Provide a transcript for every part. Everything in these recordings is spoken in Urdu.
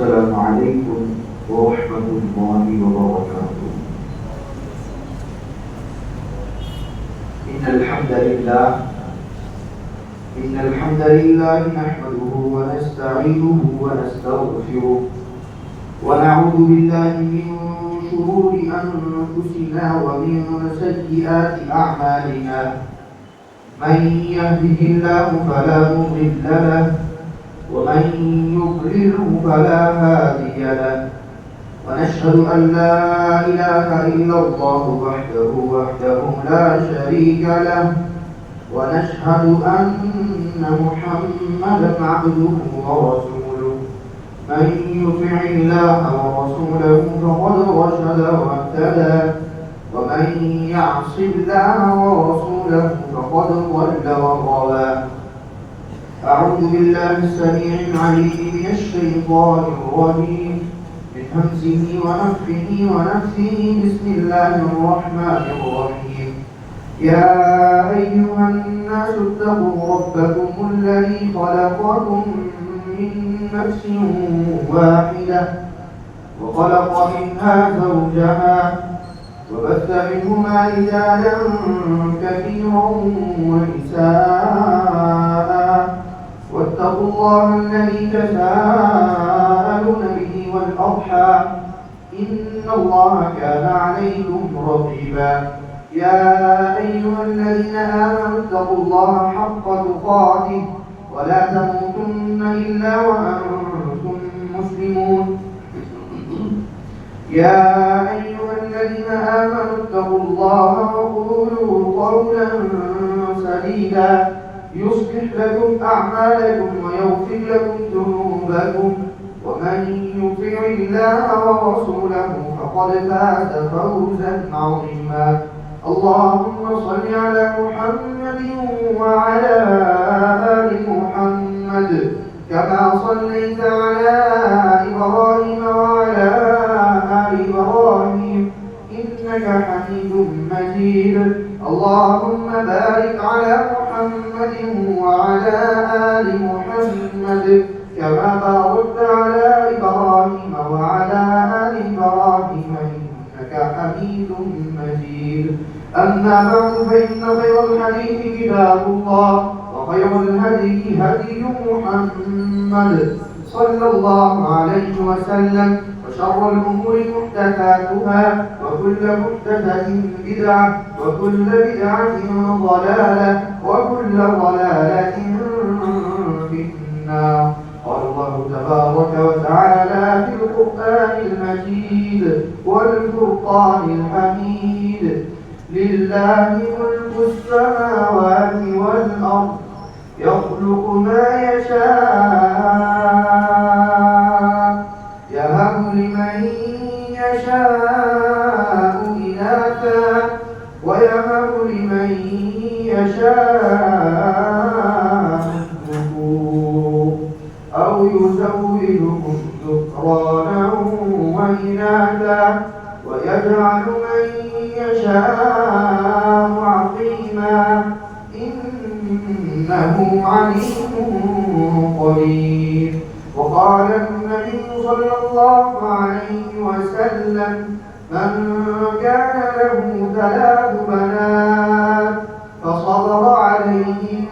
السلام عليكم ورحمة الله وبركاته. إن الحمد لله نحمده ونستعينه ونستغفره ونعوذ بالله من شرور أنفسنا ومن سيئات أعمالنا. من يهده الله فلا مضل له ومن يضلله فلا هادي له، ونشهد أن لا إله إلا الله وحده لا شريك له، ونشهد أن محمدا عبده ورسوله. من يطع الله ورسوله فقد رشد واهتدى، ومن يعص الله ورسوله فقد ضل وغوى. أعوذ بالله السميع العليم من الشيطان الرجيم، من همزه ونفخه ونفثه. بسم الله الرحمن الرحيم. يا أيها الناس اتقوا ربكم الذي خلقكم من نفس واحدة وخلق منها زوجها وبث منهما رجالا كثيرا ونساء، واتقوا الله الذي تساءلون به والأرحام إن الله كان عليكم رقيبا. يا أيها الذين آمنوا اتقوا الله حق تقاته ولا تموتن إلا وأنتم مسلمون. يا أيها الذين آمنوا اتقوا الله وقولوا قولا سديدا يصلح لكم أعمالكم ويغفر لكم ذنوبكم، ومن يطع الله ورسوله فقد فاز فوزا عظيما. اللهم صل على محمد وعلى آل محمد كما صليت على إبراهيم وعلى آل إبراهيم إنك حميد مجيد. اللهم بارك على محمد وعلى آل محمد كما باركت على إبراهيم وعلى آل إبراهيم إنك حميد مجيد. أما بعد، فإن خير الحديث كتاب الله، وخير الهدي هدي محمد صلى الله عليه وسلم، وشر الأمور محدثاتها، وكل محدثة بدعة، وكل بدعة ضلالة، وكل ضلالة في النار. قال الله تبارك وتعالى في القرآن المجيد والفرقان الحميد: لله ملك السماوات والأرض يخلق ما يشاء يهب لمن يشاء إناثا ويهب لمن يشاء الذكور أو يزوجهم ذكرانا وإناثا ويجعل من يشاء عقيما إنه عليم قدير. وقال النبي صلى الله عليه وسلم: من كان له 3 بنات فصبر عليهم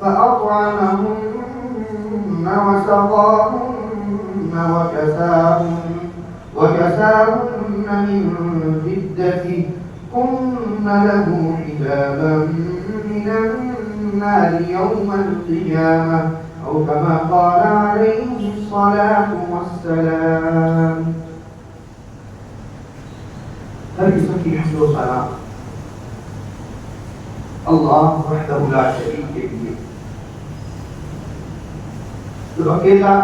فأطعمهن وسقاهن وكساهن من فدته كن له حجابا من النار يوم القيامة، أو كما قال عليه الصلاة والسلام. ہر قسم کی حمد و ثنا اللہ وحدہ لا شریک کے لیے، جو اکیلا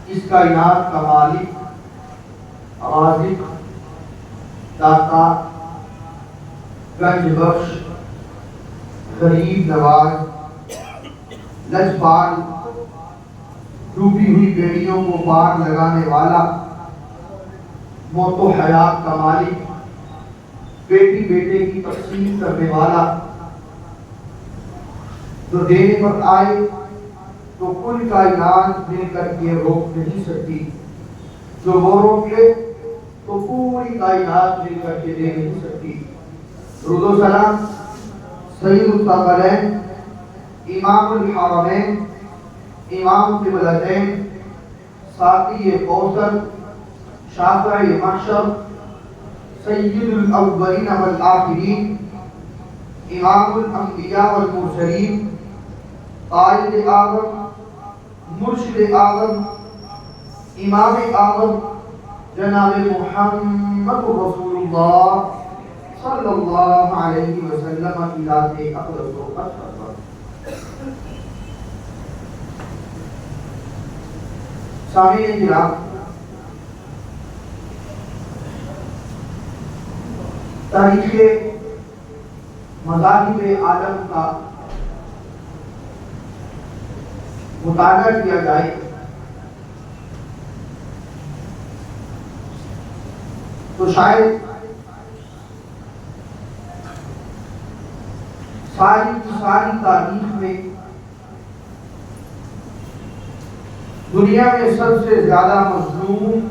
اس کائنات کا مالک، رازق، داتا، گنج بخش، غریب نواز، لجپال، ڈوبی ہوئی بیڑیوں کو پار لگانے والا، موت و حیات کا مالک، بیٹی بیٹے کی تقسیم کرنے والا، جو دینے پر آئے تو کل کائنات مل کر کے روک نہیں سکتی، جو وہ روک لے تو پوری کائنات مل کر کے دے نہیں سکتی۔ درود و سلام سید الثقلین، امام الحرمین، امام قبلتین، ساقی کوثر، شافع محشر، سید الاولین والآخرین، امام الانبیاء والمرسلین، قائد اعظم، مرشد اعظم، امام اعظم جناب محمد رسول اللہ صلی اللہ علیہ وسلم کی ذات اقدس و اطہر۔ سامعین کرام، تاریخ مذاہب عالم کا مطالعہ کیا جائے تو شاید ساری کی ساری تاریخ میں دنیا میں سب سے زیادہ مظلوم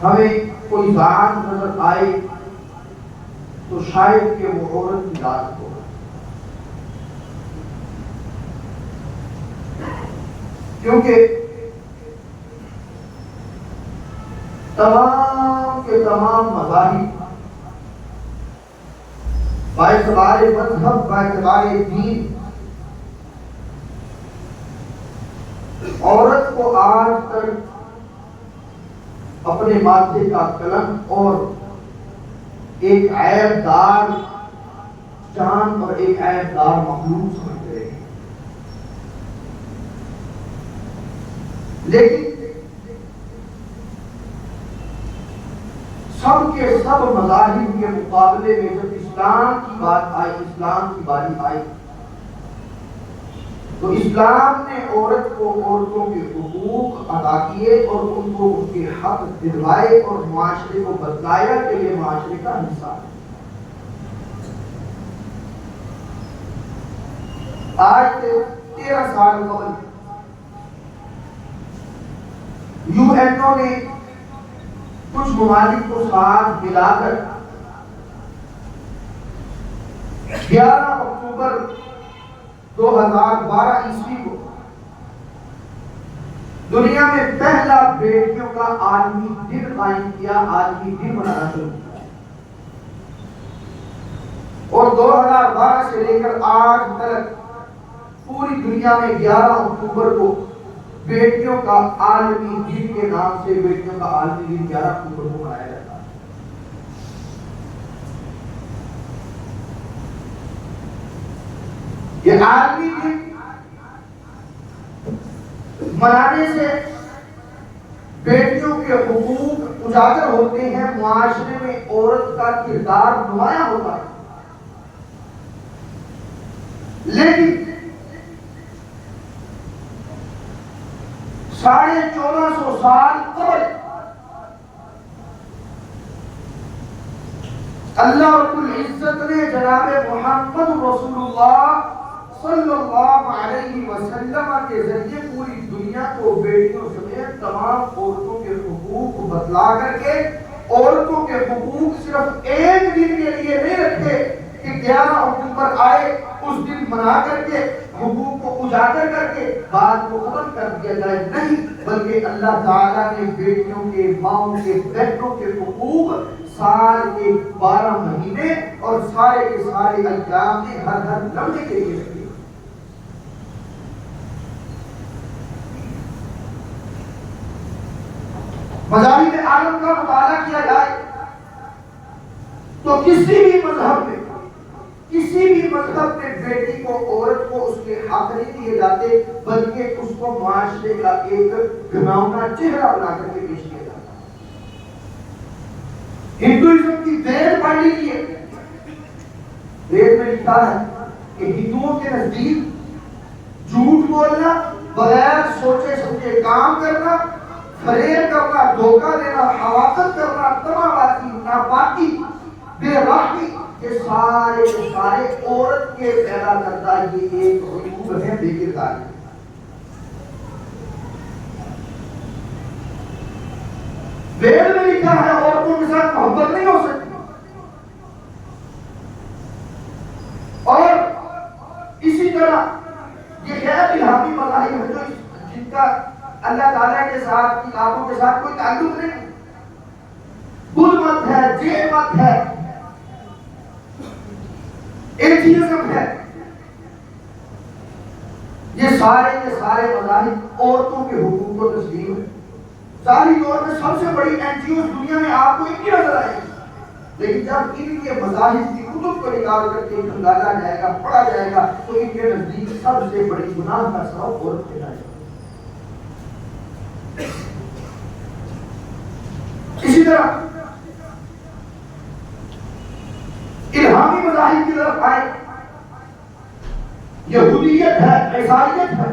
ہمیں کوئی ذات نظر آئے تو شاید کہ وہ عورت کی ذات ہو، کیونکہ تمام کے تمام مذاہب باعتبار مذہب، باعتبار دین، عورت کو آج تک اپنے ماتھے کا قلم اور ایک عیب دار چاند اور ایک عیب دار مخلوق سمجھتے ہیں، لیکن سب کے سب مذاہب کے مقابلے میں جب اسلام کی بات آئی، اسلام کی باری آئی، تو اسلام نے عورت کو عورتوں کے حقوق ادا کیے اور ان کو ان کے حق دلوائے اور معاشرے کو بتلایا کہ یہ معاشرے کا حصہ ہے۔ آج سے 13 سال قبل UN نے کچھ ممالک کو ساتھ ملا کر 11 اکتوبر 2012 عیسوی کو دنیا میں پہلا بیٹیوں کا عالمی دن قائم کیا، عالمی دن منانا شروع کیا، اور 2012 سے لے کر آج تک پوری دنیا میں 11 اکتوبر کو بیٹیوں کا عالمی دن کے نام سے بیٹیوں کا عالمی دن 11 اکتوبر کو منایا جاتا ہے۔ یہ عالمی دن منانے سے بیٹیوں کے حقوق اجاگر ہوتے ہیں، معاشرے میں عورت کا کردار نمایاں ہوتا ہے، لیکن 1450 سال قبل اللہ رب العزت نے جناب محمد رسول اللہ صلی اللہ علیہ وسلم کے ذریعے پوری دنیا کو بیٹیوں سمیت تمام عورتوں کے حقوق بتلا کر کے عورتوں کے حقوق صرف ایک دن کے لیے نہیں رکھے کہ 11 اکتوبر آئے اس دن منا کر کے حقوق کو اجاگر کر کے بات کو ختم کر دیا جائے، نہیں، بلکہ اللہ تعالیٰ نے بیٹیوں کے، ماؤں کے، بہنوں کے حقوق سال کے 12 مہینے اور سارے کے سارے ایام میں ہر لمحے کے لیے رکھے۔ مذاہب عالم کا مطالعہ کیا جائے تو کسی بھی مذہب میں بیٹی کو، عورت کو اس کے حق نہیں دیے جاتے، بلکہ اس کو معاشرے کا ایک گھناؤنا چہرہ بنا کر کے پیش کیا جاتا ہے۔ ہندوازم کی وید پڑھ لیجیے، وید میں لکھا ہے کہ ہندوؤں کے نزدیک جھوٹ بولنا، بغیر سوچے سمجھے کام کرنا، فریب کرنا، دھوکہ دینا، حماقت کرنا، تمام باتیں، ناپاکی، بے رحمی، یہ سارے سارے عورت کے پیدا کرتا یہ ایک عیوب ہے بے کرداری. وید میں لکھا ہے عورتوں کے ساتھ محبت نہیں ہو سکتی. اور اسی طرح یہ غیر الہامی مذاہب ہیں جو جن کا اللہ تعالیٰ کے ساتھ کتابوں کے ساتھ کوئی تعلق نہیں. بدھ مت ہے، جین مت ہے، ایتھیزم ہے. یہ سارے کے سارے مذاہب عورتوں کے حقوق کو تسلیم ہے. ظاہری طور میں سب سے بڑی این جی اوز دنیا میں آپ کو ان کی نظر آئے گی، لیکن جب ان کے مذاہب کی کتب کو نکال کر کے کھنگالا جائے گا، پڑھا جائے گا تو ان کے نزدیک سب سے بڑی گناہ کا سبب عورت کے جائے گا. اسی طرح الہامی مذاہب کی طرف آئے، یہودیت ہے، عیسائیت ہے.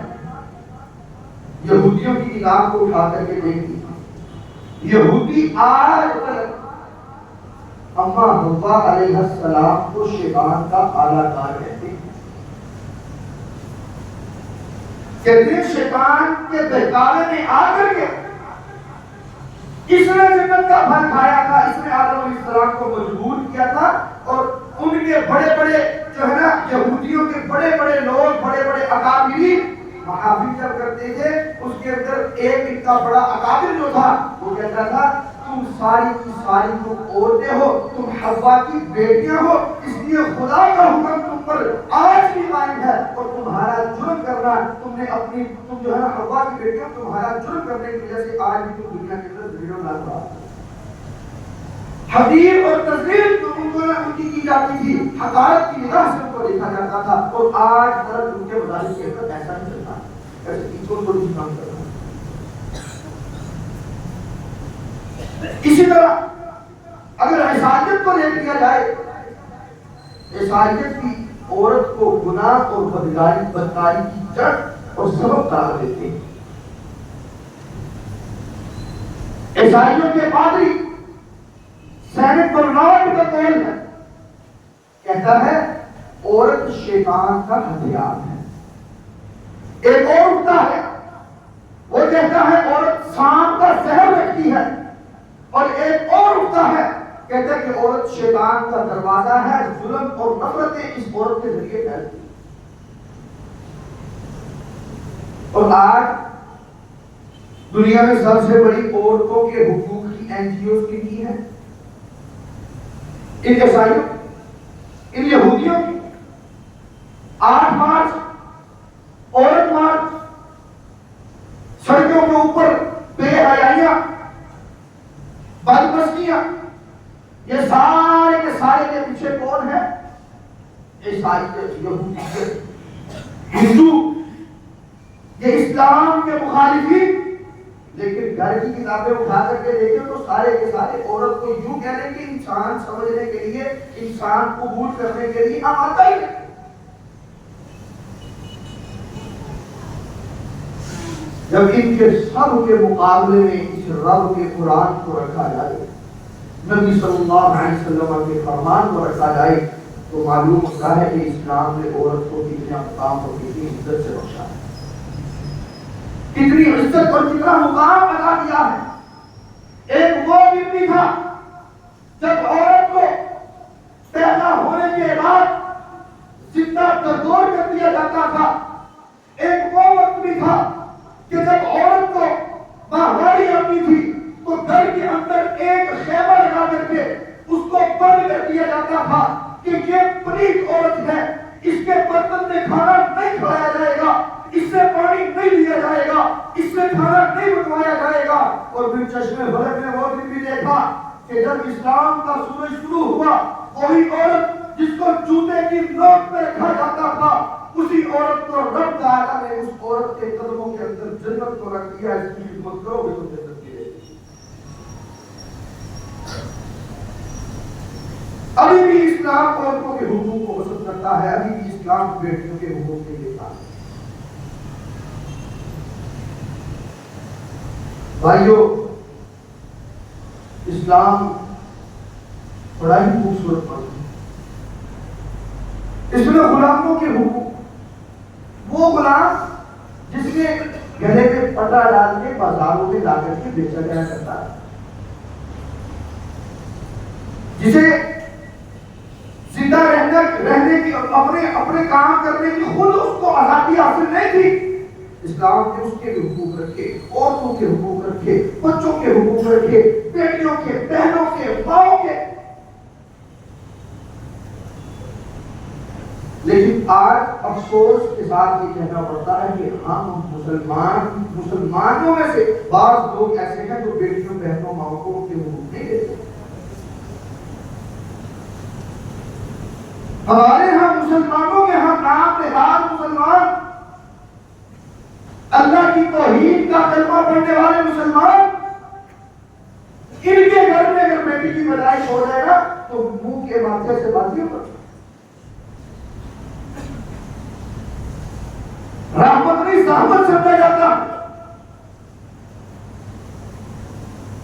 یہودیوں کی کتاب کو اٹھا کر کے دیکھیے، یہودی آج تک اما حوا علیہ السلام کو شیطان کا اعلیٰ کار کہتے ہیں. کہتے ہیں شیطان کے بہکاوے میں آ کر کے اس نے جنت کا پھل کھایا تھا، اس نے آدم علیہ السلام کو مجبور کیا تھا. اور ان کے بڑے بڑے جو ہے نا یہودیوں کے بڑے بڑے لوگ، بڑے بڑے اکابرین محافل جب کرتے تھے، اس کے اندر ایک ان کا بڑا اکابر جو تھا وہ کہتا تھا تم ساری کی ساری تم عورتیں ہو، تم حوا کی بیٹیاں ہو، اس لیے خدا کا حکم تم پر آج بھی قائم ہے. اور تمہارا جرم کرنا، تم جو ہے نا حوا کی بیٹیاں، تمہارا جرم کرنے کی وجہ سے آج بھی تم دنیا کے اندر ذلیل و نازل. حقیر اور تذلیل تو ان کی جاتی تھی، حقارت کی نگاہ سے ان کو دیکھا جاتا تھا. اور آج درد ان کے مظاہر کے اندر ایسا نہیں چلتا، ایسے اس کو تھوڑی سی کام کرنا. اسی طرح اگر عیسائیت کو دیکھ لیا جائے، عیسائیت کی عورت کو گناہ اور بدکاری کی جڑ اور سبب قرار دیتے ہیں. عیسائیوں کے پادری سینٹ برنارڈ کا قول ہے، کہتا ہے عورت شیطان کا ہتھیار ہے. ایک اور اٹھتا ہے، وہ کہتا ہے عورت سانپ کا زہر رکھتی ہے. اور ایک اور اٹھتا ہے، کہتا ہے کہ عورت شیطان کا دروازہ ہے، ظلم اور نفرتیں اس عورت کے ذریعے پھیلتی ہیں. اور آج دنیا میں سب سے بڑی عورتوں کے حقوق کی این جی اوز کی ہے ان عیسائیوں، ان یہودیوں کی. 8 مارچ عورت مارچ، سڑکوں کے اوپر بے حیائیاں، بدمستیاں، یہ سارے کے سارے کے پیچھے کون ہے؟ عیسائیت، یہودیت، ہندو، یہ اسلام کے مخالفین. لیکن گھر کی کتابیں اٹھا کر کے دیکھیں تو سارے کے سارے عورت کو یوں کہنے کہ انسان سمجھنے کے لیے، انسان قبول کرنے کے لیے ہم آتا ہی نہیں. جب ان کے سب کے مقابلے میں اس رب کے قرآن کو رکھا جائے، نبی صلی اللہ علیہ وسلم کے فرمان کو رکھا جائے، تو معلوم ہوتا ہے کہ اسلام نے عورت کو کتنا مقام اور کتنی عزت سے بخشا ہے، کتنی عزت اور کتنا مقام ادا کیا ہے. ایک وہ دن بھی تھا جب عورت کو پیدا ہونے کے بعد زندہ تردور کر دیا جاتا تھا. ایک وہ وقت بھی تھا کہ جب عورت کو ماہواری آتی تھی تو گھر کے اندر ایک خیمہ لگا کر کے اس کو بند کر دیا جاتا تھا کہ یہ پلیت عورت ہے، اس کے برتن میں کھانا نہیں کھایا جائے گا، اس سے پانی نہیں لیا جائے گا، اس سے کھانا نہیں بنوایا جائے گا. اور پھر چشمے فلک نے وہ دن بھی دیکھا کہ جب اسلام کا سورج شروع ہوا، وہی عورت جس کو جوتے کی نوک پہ رکھا جاتا تھا، اسی عورت کو رب تعالیٰ نے اس عورت کے قدموں کے اندر جنت کو رکھ دیا. اس کی خدمت کرو گے تو جنت کی رہے گی. ابھی بھی اسلام عورتوں کے حقوق کو پسند کرتا ہے، ابھی بھی اسلام بیٹیوں کے حقوق کے لیے کام. بھائیو، اسلام بڑا ہی خوبصورت مذہب ہے. اس میں غلاموں کے حقوق، وہ غلام جس کے گلے میں پٹا ڈال کے بازاروں میں لا کر کے بیچا جایا کرتا ہے، جسے زندہ رہنے کی اپنے کام کرنے کی خود اس کو آزادی حاصل نہیں تھی، اسلام نے اس کے بھی حقوق رکھے، عورتوں کے حقوق رکھے، بچوں کے حقوق رکھے، بیٹیوں کے، بہنوں کے، ماؤں کے۔ لیکن آج افسوس کے ساتھ یہ کہنا پڑتا ہے کہ ہم مسلمانوں میں سے بعض لوگ ایسے ہیں جو بیٹیوں، بہنوں، ماؤں کو کے حقوق نہیں دیتے۔ ہمارے ہاں مسلمانوں کے ہاں نام نہاد مسلمان، اللہ کی توحید کا کلمہ پڑھنے والے مسلمان، ان کے گھر میں اگر بیٹی کی پیدائش ہو جائے گا تو منہ کے ماتھے سے بازی ہوگا، رحمت نہیں زحمت سمجھا جاتا۔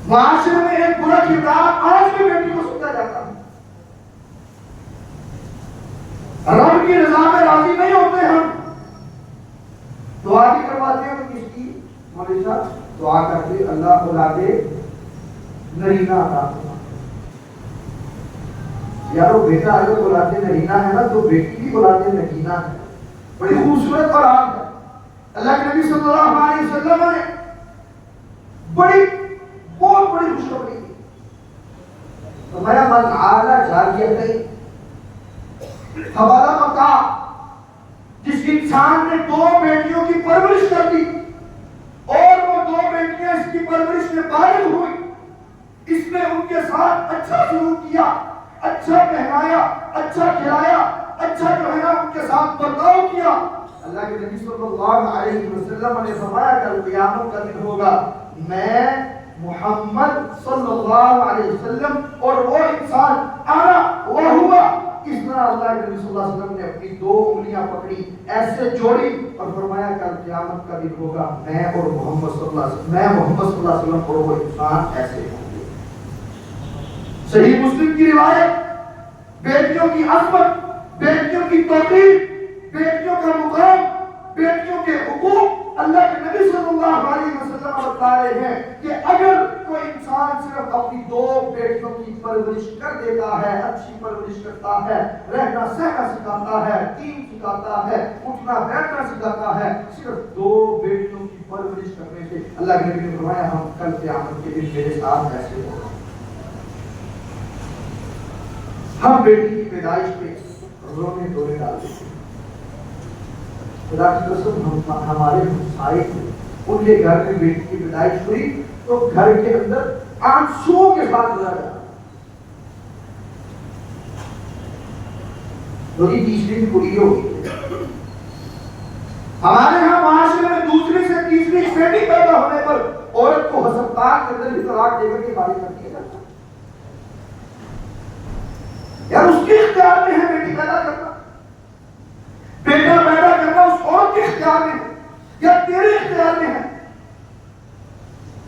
معاشرے میں ایک برا کردار آج بھی بیٹی کو سمجھا جاتا ہے۔ رب کی رضا میں راضی نہیں ہوتے ہم، دعا بھی کرواتے ہیں تو کس کی؟ مولوی صاحب دعا کرتے اللہ اولاد نرینہ عطا فرما۔ یارو بیٹا اگر اولاد نرینہ ہے نا تو بیٹی بھی اولاد نگینہ ہے، بڑی خوبصورت اور عام ہے۔ اللہ کے نبی صلی اللہ علیہ وسلم نے بہت بڑی خوشخبری دی، فرمایا من عال جاریتین حوالہ متا، جس انسان نے 2 بیٹیوں کی پرورش کر دی اور وہ 2 بیٹیاں اس کی پرورش میں بالغ ہوئی، اس نے ان کے ساتھ اچھا سلوک کیا، اچھا پہنایا، اچھا کھلایا، اچھا جو ہے نا ان کے ساتھ برتاؤ کیا، اللہ کے نبی صلی اللہ علیہ وسلم نے فرمایا کل قیامت کا دن ہوگا، میں محمد صلی اللہ علیہ وسلم اور وہ انسان انا وہ ہوا، اس طرح اللہ کے نبی صلی اللہ علیہ وسلم نے اپنی 2 انگلیاں پکڑی، ایسے جوڑی اور فرمایا کل قیامت کا دن ہوگا، میں محمد صلی اللہ علیہ وسلم اور وہ انسان ایسے ہوں گے۔ صحیح مسلم کی روایت، بیٹیوں کی عظمت، بیٹیوں کی توقیر، بیٹیوں کا مقام، بیٹیوں کے حقوق، اللہ کے نبی صلی اللہ علیہ وسلم بتا رہے ہیں کہ اگر کوئی انسان صرف اپنی 2 بیٹیوں کی پرورش کر دیتا ہے، اچھی پرورش کرتا ہے، رہنا سہنا سکھاتا ہے، دین سکھاتا ہے، اٹھنا بیٹھنا سکھاتا ہے، صرف 2 بیٹیوں کی پرورش کرنے سے اللہ کے نبی نے فرمایا ہم کل قیامت کے دن میرے ساتھ ایسے ہوگا۔ ہم بیٹی کی پیدائش پہ رونے دھونے ڈال دیتے ہیں، خدا کی قسم ہمارے ہمسائے تھے، ان کے گھر میں بیٹی کی پیدائش ہوئی تو گھر کے اندر آنسوؤں کے ساتھ رویا جاتا، جو کہ تیسری پوری ہوگی۔ ہمارے ہاں معاشرے میں دوسری سے تیسری بیٹی پیدا ہونے پر عورت کو ہسپتال کے اندر طلاق دے کر کے فارغ کر دیا جاتا ہے۔ یار اس کے اختیار میں ہے بیٹی پیدا کرنا، بیٹا پیدا کرنا اس عورت کے اختیار میں ہے یا تیرے اختیار میں ہے؟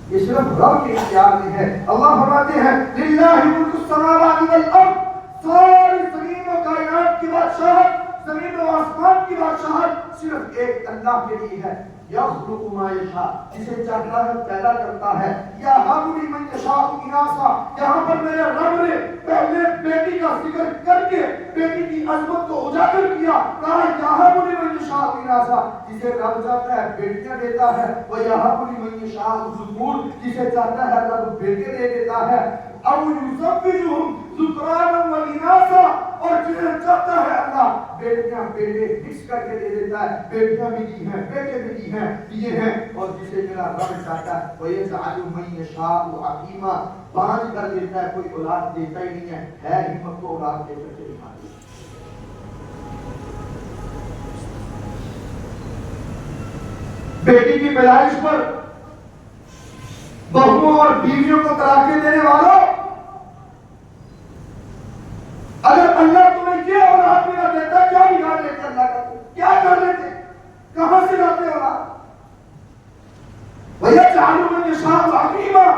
یہ صرف رب کے اختیار میں ہے۔ اللہ فرماتے ہیں للہ ملک السماوات والارض، ساری زمین و کائنات کی بادشاہت، زمین و آسمان کی بادشاہت صرف ایک اللہ کے لیے ہے۔ یخلق ما یشاء، جسے چاہتا ہے پیدا کرتا ہے۔ یا ہم لمن یشاء اناثا، یہاں پر میرے رب نے پہلے بیٹی کا ذکر کر کے بیٹی کی عظمت کو اجاگر کیا، کہا یا ہم لمن یشاء اناثا، جسے رب چاہتا ہے بیٹیاں دیتا ہے، و یا ہم لمن یشاء الذکور، جسے چاہتا ہے رب بیٹے دے دیتا ہے، او یزوجہم ذکرانا و اناثا، اور جنہیں چاہتا ہے اللہ بیٹیاں بیٹے مکس کر کے دے دیتا ہے، بیٹیاں بھی دی ہیں بیٹے بھی دی ہیں دیے ہیں، اور جسے میرا رب چاہتا ہے وہ یجعل من یشاء عقیما، بانج کر دیتا ہے، کوئی اولاد دیتا ہی نہیں ہے ہمت کو اولاد دے کر کے دکھا دی۔ بیٹی کی پیدائش پر بہوؤں اور بیویوں کو طلاقیں دینے والوں، اگر اللہ تمہیں یہ اولاد بھی نہ دیتا کیا بگاڑ لیتے اللہ کا؟ کیا کر لیتے؟ کہاں سے لاتے اولاد؟ وَيَجْعَلُ مَن يَشَاءُ عَقِيمًا،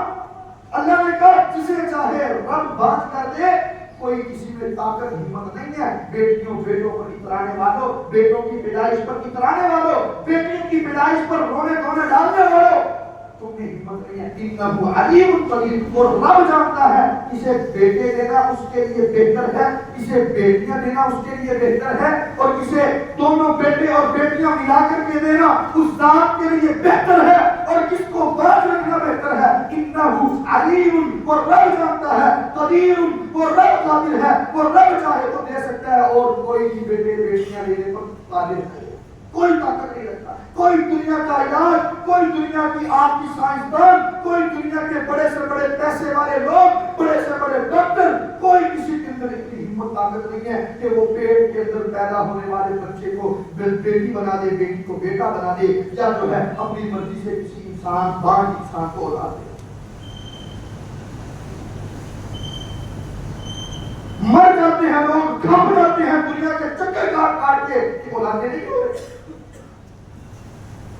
اللہ نے کہا جسے چاہے رب بات کر دے، کوئی کوئی کسی میں طاقت ہمت نہیں ہے. بیٹیوں بیٹوں پر اترانے والوں, بیٹوں کی پیدائش پر اترانے والوں, بیٹیوں کی پیدائش پر رونے دھونے ڈالنے والوں, تمہیں ہمت نہیں ہے. انہ علیم قدیر, اور رب جانتا ہے اسے بیٹے دینا اس کے لیے بہتر ہے, اسے بیٹیاں دینا اس کے لیے بہتر ہے, اور اسے دونوں بیٹے اور بیٹیاں ملا کر کے دینا اس ذات کے لیے بہتر ہے, اور کس کو باز رکھنا بہتر ہے. انہ علیم, اور رب جانتا ہے, قدیر, اور رب قادر ہے, اور رب چاہے تو دے سکتا ہے, اور کوئی بھی بیٹے بیٹیاں دینے پر قادر ہے. کوئی طاقت نہیں رکھتا. کوئی دنیا کا علاج, کوئی دنیا کی آپ کی سائنسدان, کوئی دنیا کے بڑے سے بڑے پیسے والے لوگ, بڑے سے بڑے ڈاکٹر, کوئی کسی کے اندر اتنی ہمت طاقت نہیں ہے کہ وہ پیٹ کے اندر پیدا ہونے والے بچے کو بیٹی بنا دے, بیٹی کو بیٹا بنا دے, یا جو ہے اپنی مرضی سے کسی انسان بانڈ انسان کو اولاد دے. مر جاتے ہیں لوگ, گھبرا جاتے ہیں دنیا کے چکر کاٹ کاٹ کے کہ اولادیں نہیں ہو رہی.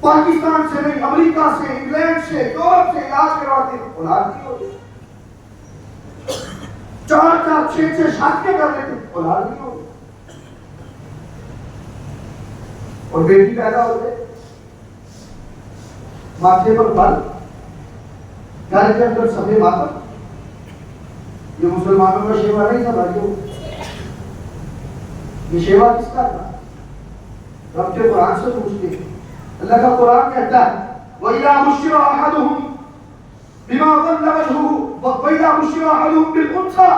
پاکستان سے نہیں, امریکہ سے, انگلینڈ سے, یورپ سے علاج کرواتے ہیں, اولاد نہیں ہوتی. 4 6 شادیاں کر لیتے ہیں, اولاد نہیں ہوتی. اور بیٹی پیدا ہوتے, ماتھے پر بل, گھر کے اندر سفید ماتم. یہ مسلمانوں کا شیوا نہیں تھا بھائیوں, یہ شیوا کس کا تھا؟ رب کے قرآن سے پوچھتے ہیں. اللہ کا قرآن کہتا ہے وَإِذَا بُشِّرَ أَحَدُهُم بِمَا ظَلَّ وَجْهُهُ وَإِذَا بُشِّرَ أَحَدُهُم بِالْأُنثَىٰ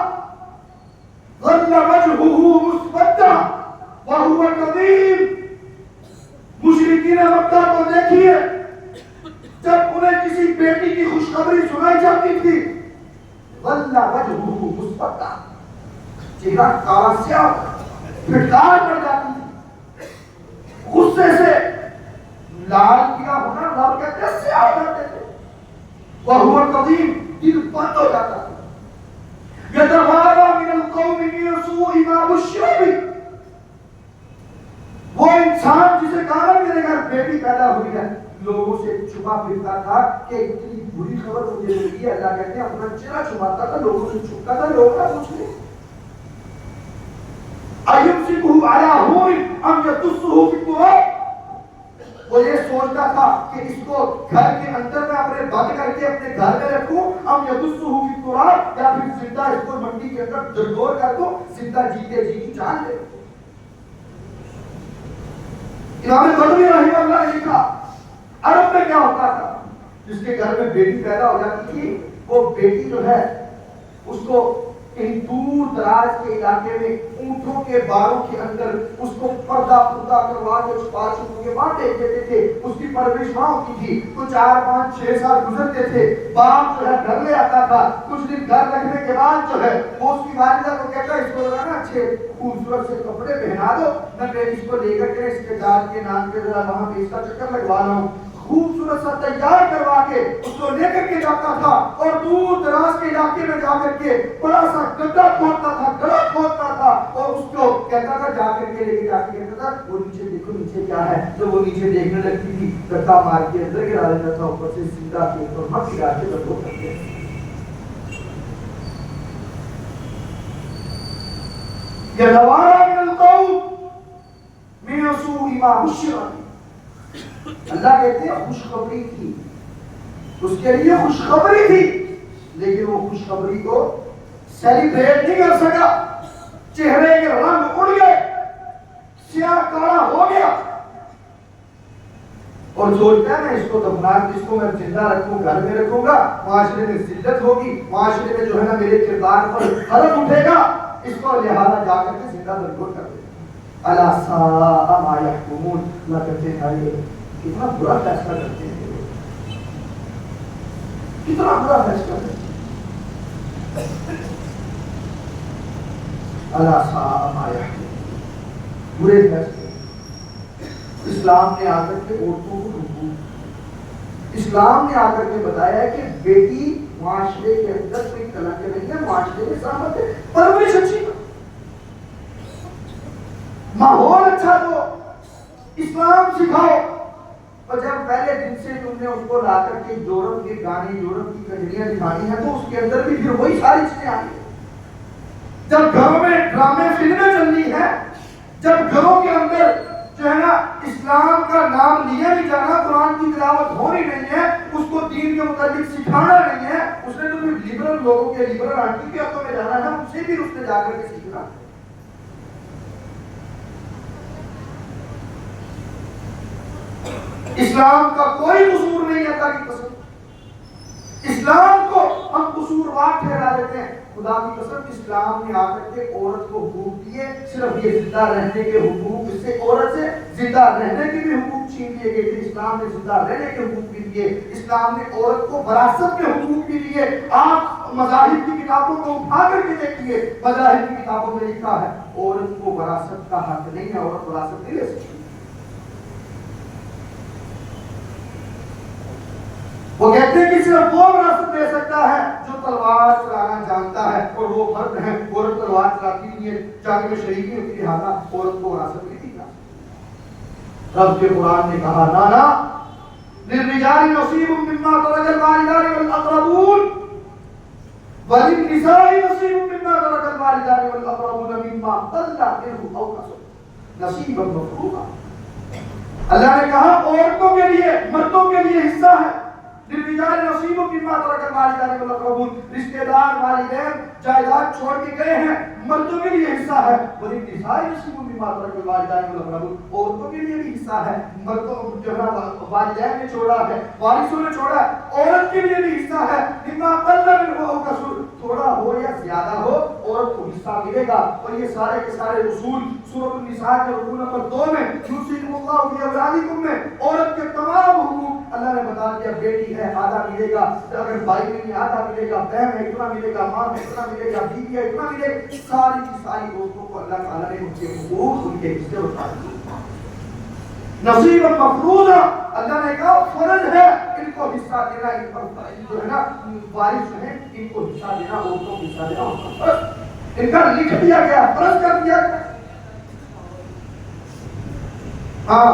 ظَلَّ وَجْهُهُ مُسْوَدًّا وَهُوَ كَظِيمٌ. مشرکین مکہ کو دیکھیے, جب انہیں کسی بیٹی کی خوشخبری سنائی جاتی تھی, ظَلَّ وَجْهُهُ مُسْوَدًّا, چہرہ کالا سیاہ پھٹکار پڑ جاتی تھی, غصے سے لال کیا ہونا لال کہتے ہیں سیاہ ہو جاتے تھے. وَهُوَ قَدِيم, دل بند ہو جاتا تھا. يَتَوَارَى مِنَ الْقَوْمِ مِنْ سُوءِ مَا بُشِّرَ بِهِ, وہ انسان جسے کہا میرے گھر بیٹی پیدا ہوئی ہے, لوگوں سے چھپا پھرتا تھا کہ اتنی بری خبر مجھے ملی ہے. اللہ کہتے ہیں اپنا چہرہ چھپاتا تھا, لوگوں سے چھپتا تھا, لوگ نہ پوچھ لیں. أَيُمْسِكُهُ عَلَىٰ هُونٍ أَمْ يَدُسُّهُ فِي التُّرَابِ, وہ یہ سوچتا تھا کہ اس کو گھر کے اندر میں اپنے بند کر کے اپنے گھر میں رکھوں, ام یدسہ فی التراب, یا پھر زندہ اس کو مٹی کے اندر جھنجھوڑ کر دوں, زندہ جیتے جی کی جان لے. امام بغوی رحمہ اللہ نے لکھا عرب میں کیا ہوتا تھا, جس کے گھر میں بیٹی پیدا ہو جاتی تھی, وہ بیٹی جو ہے اس کو کہیں دور دراز کے علاقے میں اونٹوں کے باروں کے اندر اس کو پردہ کروا کے اس پاچوں کے وہاں دیکھ دیتے تھے. اس کی پرورش وہاں ہوتی تھی. تو 4 5 6 سال گزرتے تھے, باپ جو ہے گھر لے آتا تھا. کچھ دن گھر رکھنے کے بعد جو ہے وہ اس کی والدہ کو کہتا ہے اس کو ذرا نا اچھے خوبصورت سے کپڑے پہنا دو, میں اس کو لے کر کے اس کے داد کے نام پہ ذرا وہاں پہ اس کا چکر لگوا رہا ہوں. خوبصورت سا تیار کروا کے اس کو لے کر کے جاتا تھا, اور دور دراز کے علاقے میں جا کر کے بڑا سا گڈھا کھودتا تھا, گڑھا کھودتا تھا, اور اس کو کہتا تھا جا کر کے لے کے جا کے کہتا تھا وہ نیچے دیکھو نیچے کیا ہے. جب وہ نیچے دیکھنے لگتی تھی, گڈھا مار کے اندر گرا دیتا تھا, اوپر سے سیدھا کے اوپر مت گرا کے وہ کرتے ہیں. يَتَوَارَى مِنَ الْقَوْمِ مِنْ سُوءِ مَا بُشِّرَ بِهِ. اللہ کہتے ہیں خوشخبری تھی, اس کے لیے خوشخبری تھی, لیکن وہ خوشخبری کو سیلیبریٹ نہیں کر سکا. چہرے کے رنگ اڑ گئے, سیاہ کالا ہو گیا, اور سوچتا ہے میں اس کو دفنا کے اس کو میں زندہ رکھوں, گھر میں رکھوں گا, معاشرے میں ذلت ہوگی, معاشرے میں جو ہے نا میرے کردار پر حرف اٹھے گا, اس کو لہذا جا کر کے زندہ درگور کر دے. الا ساء ما يحكمون. اللہ کہتے ہیں کتنا برا فیصلہ کرتے ہیں, کتنا برا فیصلہ کرتے ہیں. الا ساء ما يحكمون, برے فیصلے. اسلام نے آ کر کے عورتوں کو حقوق, اسلام نے آ کر کے بتایا ہے کہ بیٹی معاشرے کے اندر کوئی کلنک نہیں ہے, معاشرے میں سلامت ہے, پرورش اچھی کرو, ماحول اچھا دو, اسلام سکھاؤ. اور جب پہلے دن سے تم نے اس کو لا کر کے یورپ کے گانے, یورپ کی کجریاں دکھانی ہیں, تو اس کے اندر بھی پھر وہی ساری چیزیں آئی ہیں. جب گھر ڈرامے فلمیں چل رہی ہیں، جب گھروں کے اندر جو ہے نا اسلام کا نام لیا نہیں جانا، قرآن کی تلاوت ہو نہیں ہے، اس کو دین کے متعلق سکھانا نہیں ہے، اس نے تو لبرل لوگوں کے لبرل آنٹی کے ہاتھوں میں جانا ہے، ان سے بھی اس نے جا کر کے سیکھنا۔ اسلام کا کوئی قصور نہیں ہے اللہ کی قسم، اسلام کو ہم قصوروار ٹھہرا دیتے ہیں۔ خدا کی قسم اسلام نے آ کر کے عورت کو حقوق دیے، صرف یہ زندہ رہنے کے حقوق، اس سے عورت سے زندہ رہنے کے بھی حقوق چھین لیے گئے تھے، اسلام نے زندہ رہنے کے حقوق بھی دیے، اسلام نے عورت کو وراثت کے حقوق بھی دیے۔ آپ مذاہب کی کتابوں کو اٹھا کر کے دیکھیے، مذاہب کی کتابوں میں لکھا ہے عورت کو وراثت کا حق نہیں ہے، عورت وراثت نہیں لے سکتی۔ وہ کہتے ہیں کہ صرف وہ وراثت دے سکتا ہے جو تلوار چلانا جانتا ہے، اور وہ فرد ہے عورت تلوار چلاتی نہیں ہے، جانے میں شریک نہیں ہوتی، لہٰذا عورت کو وراثت نہیں دی جا۔ رب کے قرآن نے کہا نانا للرجال نصیب مما ترک الوالدان والاقربون وللنساء نصیب مما ترک الوالدان والاقربون مما قل منه او كثر نصیبا مفروضا۔ اللہ نے کہا عورتوں کے لیے، مردوں کے لیے حصہ ہے، للرجال نصیب مما ترک الوالدان والاقربون، رشتہ دار والدین جائیداد چھوڑ کے گئے ہیں، مردوں کے لیے حصہ ہے، وللنساء نصیب مما ترک الوالدان والاقربون، عورتوں کے لیے بھی حصہ ہے، مردوں جو ہے والدین نے چھوڑا ہے، وارثوں نے چھوڑا ہے، عورت کے لیے بھی حصہ ہے، مما قل منه او كثر، تھوڑا ہو یا زیادہ ہو عورت کو حصہ ملے گا۔ اور یہ سارے کے سارے اصول سورۃ النساء کے رکوع نمبر 2 میں، یوصیکم اللہ فی اولادکم میں عورت کے تمام حقوق اللہ نے بتا دیا۔ بیٹی ہے آدھا ملے گا، اگر بھائی نہیں آدھا ملے گا، بہن ہے اتنا ملے گا، ماں ہے اتنا ملے گا، بیوی ہے اتنا ملے گا، ساری کی ساری دوستوں کو اللہ تعالیٰ نے ان کے حقوق، ان کے حصے بتا دیے۔ نصیب مفروضا، اللہ نے کہا فرض ہے ان کو حصہ دینا، ان پر جو ہے نا وارث ہیں ان کو حصہ دینا، عورتوں کو حصہ دینا ان کا فرض، ان کا لکھ دیا گیا، فرض کر دیا گیا۔ ہاں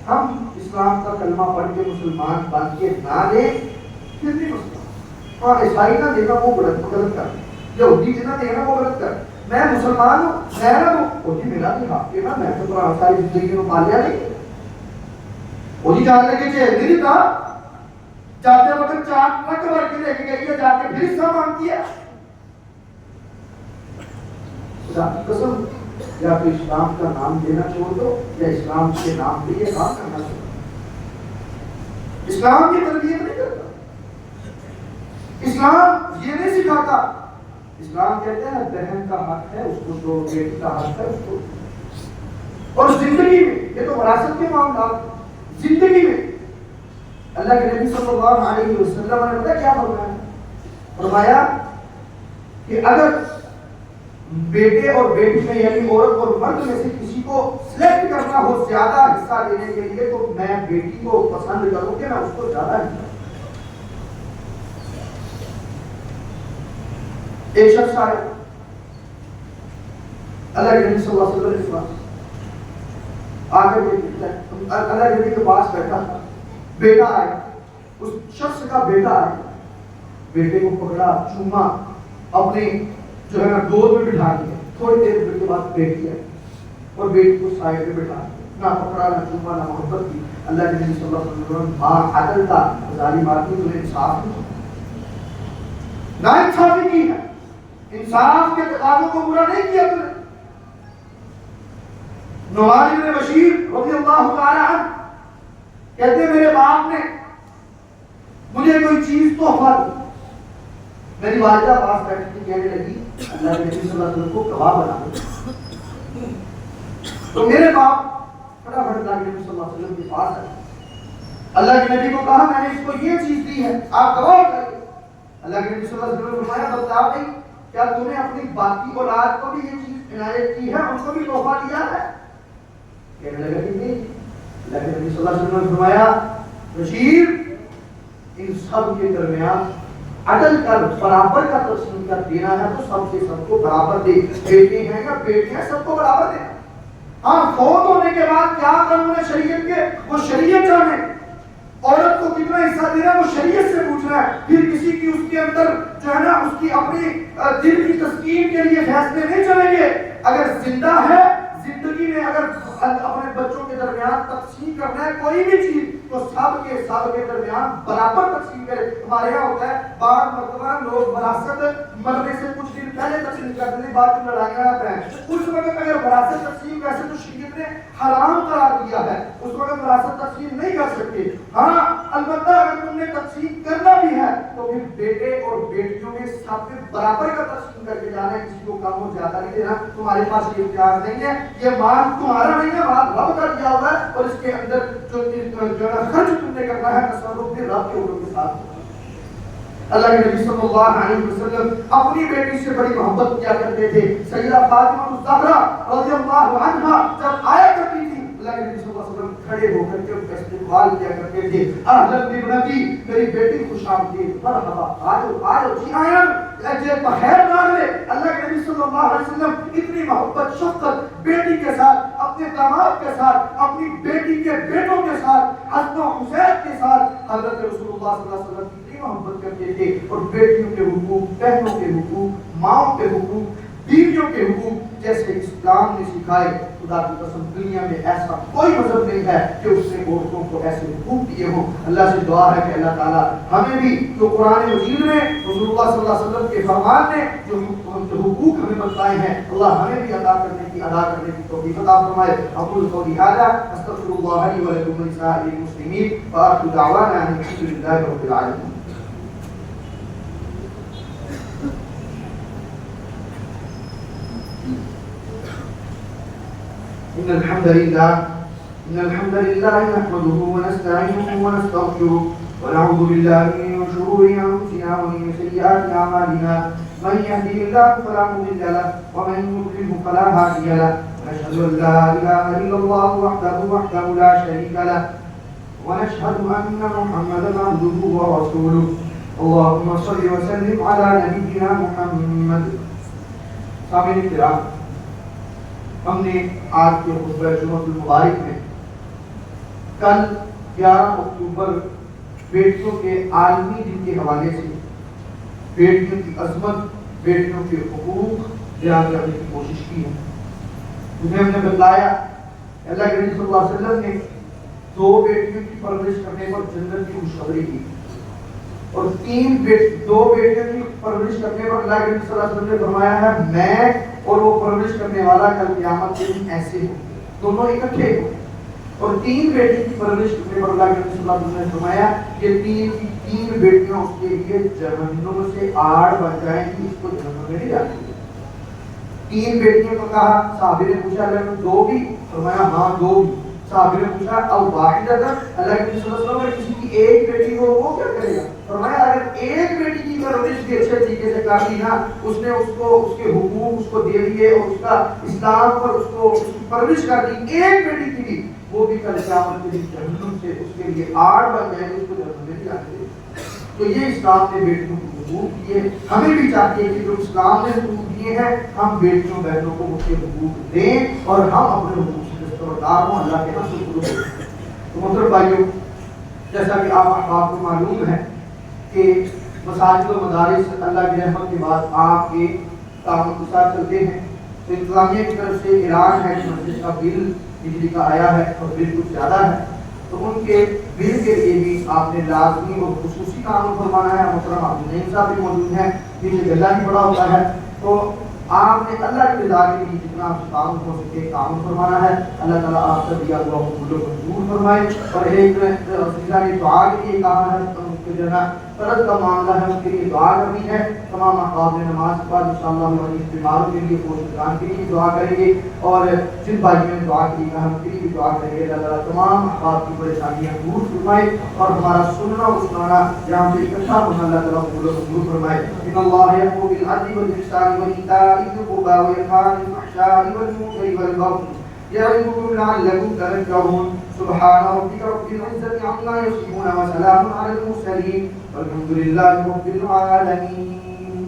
ہم اسلام کا کلمہ پڑھ کے مسلمان بن کے نہ لیں پھر بھی مسلمان، ہاں عیسائی نہ دینا وہ غلط کر، یہودی نہ دینا وہ غلط کر، میں مسلمان ہوں میں نہ دوں وہ جی میرا بھی حق ہے نا، میں تو پورا ساری زندگی میں پالیا نہیں، وہ جی جان لگے چاہے نہیں تھا، جاتے وقت 4 ٹرک بھر کے لے کے گئی ہے، جا کے پھر حصہ مانگتی ہے۔ خدا کی قسم یا تو اسلام کا نام لینا چھوڑ دو یا اسلام کے نام پہ یہ کام کرنا چھوڑ دو۔ اسلام کی تربیت نہیں کرتا، اسلام یہ نہیں سکھاتا، اسلام کہتے ہیں بہن کا حق ہے اس کو دو، بیٹی کا حق ہے اس کو، اور زندگی میں یہ تو وراثت کے معاملات، زندگی میں اللہ کے نبی صلی اللہ علیہ وسلم نے پتہ کیا فرمایا؟ فرمایا کہ اگر بیٹے اور بیٹی میں یعنی عورت اور مرد میں سے کسی کو سلیکٹ کرنا ہو زیادہ حصہ دینے کے لیے تو میں بیٹی کو پسند کروں کہ میں اس کو زیادہ حصہ۔ ایک شخص آیا اللہ کے نبی صلی اللہ علیہ وسلم آ کر اللہ کے نبی کے پاس بیٹھا تھا، بیٹا آیا، اس شخص کا بیٹا آیا، بیٹے کو پکڑا، چوما، اپنے جو ہے نا گود میں بٹھا دیا، تھوڑی دیر کے بعد بیٹی آئی اور بیٹی کو سائے پہ بٹھا دیا، نہ پکڑا نہ چوما نہ محبت کی۔ اللہ کے نبی صلی اللہ علیہ وسلم ماں عدل کا ظالم آدمی تمہیں انصاف نہیں، نہ انصافی کی ہے، انصاف کے تقاضوں کو پورا نہیں کیا تم نے۔ نعمان بن بشیر رضی اللہ تعالی عنہ کہتے ہیں میرے باپ نے مجھے کوئی چیز تحفہ دی، میری والدہ پاس بیٹھی تھی، کہنے لگی اللہ کے نبی صلی اللہ علیہ وسلم کو کباب بنا دو، تو میرے باپ فٹافٹ اللہ کے نبی صلی اللہ علیہ وسلم کے پاس آئے، اللہ کے نبی کو کہا میں نے اس کو یہ چیز دی ہے آپ گواہ کریے۔ اللہ کے نبی صلی اللہ علیہ وسلم نے فرمایا بتا بھائی کیا تمہیں اپنی باقی اولاد کو بھی یہ چیز عنایت کی ہے، ان کو بھی تحفہ دیا ہے؟ کہنے لگا کہ نہیں۔ اللہ کے نبی صلی اللہ علیہ وسلم نے فرمایا بشیر ان سب کے درمیان عدل کر، برابر کا تقسیم کر، دینا ہے تو سب سے سب کو برابر دے، بیٹے ہیں یا بیٹیاں سب کو برابر دے۔ ہاں فوت ہونے کے بعد کیا قانون ہے شریعت کے وہ شریعت جانے، عورت کو کتنا حصہ دینا وہ شریعت سے پوچھنا ہے. پھر کسی کی اس کے اندر جو ہے نا اس کی اپنی دل کی تسکین کے لیے فیصلے نہیں چلیں گے. اگر زندہ ہے زندگی میں اگر اپنے بچوں کے درمیان تقسیم کرنا ہے کوئی بھی چیز تو سب کے درمیان برابر تقسیم کرے. ہمارے یہاں ہوتا ہے بعض مرتبہ لوگ وراثت مرنے سے کچھ دن پہلے تقسیم کرتے ہیں, بعد میں لڑائیاں آتا ہیں. اس وقت اگر وراثت تقسیم ویسے تو شریعت نے حرام قرار دیا ہے, اس وقت وراثت تقسیم نہیں کر سکتے. ہاں البتہ اگر تم نے تقسیم کرنا بھی ہے تو پھر بیٹے اور بیٹیوں کے ساتھ میں برابر کا تقسیم کر کے جانا ہے, کسی کو کم ہو زیادہ نہیں دینا. تمہارے پاس یہ اختیار نہیں ہے, یہ مال تمہارا نہیں ہے, مال رب کا دیا ہوا ہے اور اس کے اندر جو خرچ تم نے کرنا ہے تصرف بھی رب کے حکم کے ساتھ. اللہ کے نبی صلی اللہ علیہ وسلم اپنی بیٹی سے بڑی محبت کیا کرتے تھے. سیدہ فاطمہ الزہرا رضی اللہ عنہا جب آیا کرتی تھی اللہ کے نبی صلی اللہ علیہ وسلم کھڑے ہو کر کے ان کا استقبال کیا کرتے تھے. اہلا بابنتی, میری بیٹی خوش آمدید, مرحبا, آجو جی آیا بخیر نالے. اللہ کے نبی صلی اللہ علیہ وسلم اتنی محبت شفقت بیٹی کے ساتھ, اپنے داماد کے ساتھ, اپنی بیٹی کے بیٹوں کے ساتھ, حسن و حسین کے ساتھ حضرت رسول اللہ صلی اللہ علیہ وسلم کی محبت کرتے تھے. اور بیٹیوں کے حقوق, بہنوں کے حقوق, ماؤں کے حقوق, بیویوں کے حقوق جیسے اسلام نے سکھائے, خدا کی قسم دنیا میں ایسا کوئی مذہب نہیں ہے کہ اس نے عورتوں کو ایسے حقوق دیے ہوں. اللہ سے دعا ہے کہ اللہ تعالیٰ ہمیں بھی جو قرآن مجید میں رسول اللہ صلی اللہ علیہ وسلم کے فرمان نے جو حقوق ہمیں بتائے ہیں اللہ ہمیں بھی ادا کرنے کی توفیق عطا فرمائے. اقول قولی ھذا استغفر اللہ لی ولکم ولسائر المسلمین وآخر دعوانا ان الحمد للہ رب العالمین. إن الحمد لله نحمده ونستعينه ونستغفره ونعوذ بالله من شرور أنفسنا ومن سيئات أعمالنا. من يهده الله فلا مضل له ومن يضلل فلا هادي له. ونشهد أن لا إله إلا الله وحده لا شريك له ونشهد أن محمدا عبده ورسوله. اللهم صل وسلم على نبينا محمد. سامعین کرام, ہم نے آج کے خطبہ جمعۃ المبارک میں کل 11 اکتوبر بیٹیوں کے عالمی دن کے حوالے سے بیٹیوں کی عظمت, بیٹیوں کے حقوق بیان کرنے کی کوشش کی ہے. جنہیں ہم نے بتایا اللہ کے نبی صلی اللہ علیہ وسلم نے 2 بیٹیوں کی پرورش کرنے پر جنت کی خوشخبری کی اور 2 بیٹیوں کی پرورش کرنے پر اللہ کے نبی صلی اللہ علیہ وسلم نے فرمایا ہے میں اور وہ پرورش کرنے والا کل قیامت کے دن ایسے ہوں, دونوں اکٹھے ہوں. اور 3 بیٹی کی پرورش کرنے پر اللہ کے نبی صلی اللہ علیہ وسلم نے فرمایا کہ 3 بیٹیاں اس کے لیے جہنم سے آڑ بن جائیں گی, اس کو جہنم میں نہیں جاتی. 3 بیٹیوں کو کہا, صحابی نے پوچھا اللہ 2 بھی, فرمایا ہاں 2 بھی. صحابی نے پوچھا اب واحد اگر اللہ کے نبی صلی اللہ علیہ وسلم نے کسی کی ایک بیٹی ہو وہ کیا کرے گا؟ فرمایا اگر ایک بیٹی کی پرورش بھی اچھے طریقے سے کر لی نا, اس نے اس کو اس کے حقوق اس کو دے دیے اور اس کا اسلام پر اس کو اس کی پرورش کر دی ایک بیٹی کی بھی, وہ بھی کل قیامت کے دن جہنم سے اس کے لیے آڑ بن جائے گی, اس کو جہنم میں نہیں جانے دے. تو یہ اسلام نے بیٹیوں کو حقوق دیے. ہمیں بھی چاہیے کہ جو اسلام نے حقوق دیے ہیں ہم بیٹیوں بہنوں کو اس کے حقوق دیں اور ہم اپنے حقوق سے دستبردار ہوں, اللہ کے حق سے ضرور. تو محترم بھائیوں, جیسا کہ آپ احباب کو معلوم ہے کہ مساجد و مدارس اللہ کی رحمت کے بعد آپ کے کاموں کے ساتھ چلتے ہیں. تو انتظامیہ کی طرف سے اعلان ہے کہ مسجد کا بل بجلی کا آیا ہے اور بل کچھ زیادہ ہے, تو ان کے بل کے لیے بھی آپ نے لازمی اور خصوصی قانون فرمانا ہے. محترم عبد النعیم صاحب بھی موجود ہیں, پیچھے گلہ بھی پڑا ہوتا ہے. تو آپ نے اللہ کی رضا کے لیے جتنا کام ہو سکے کام فرمانا ہے. اللہ تعالیٰ آپ کا دیا ہوا حقوق کو منظور فرمائے. اور ایک سلسلہ نے دعا کے لیے کہا ہے, ان کے جو ہے نا فرض کا معاملہ ہے, ان کے لیے دعا کرنی ہے. تمام احباب نے نماز کے بعد انشاءاللہ مریض بیماروں کے لیے کوششان کے لیے دعا کریں گے اور جن بھائیوں نے دعا کی ہے ان کے لیے بھی دعا کریں گے. اللہ تعالیٰ تمام احباب کی پریشانیاں دور فرمائے اور ہمارا سننا اور سنانا جہاں سے اکٹھا ہونا اللہ تعالیٰ قبول و منظور فرمائے. ان اللہ یأمر بالعدل والإحسان وإیتاء ذی القربى وینہی عن الفحشاء والمنکر والبغی یعظکم لعلکم تذکرون. سبحان ربک رب العزة عما یصفون وسلام علی المرسلین والحمد للہ رب العالمین.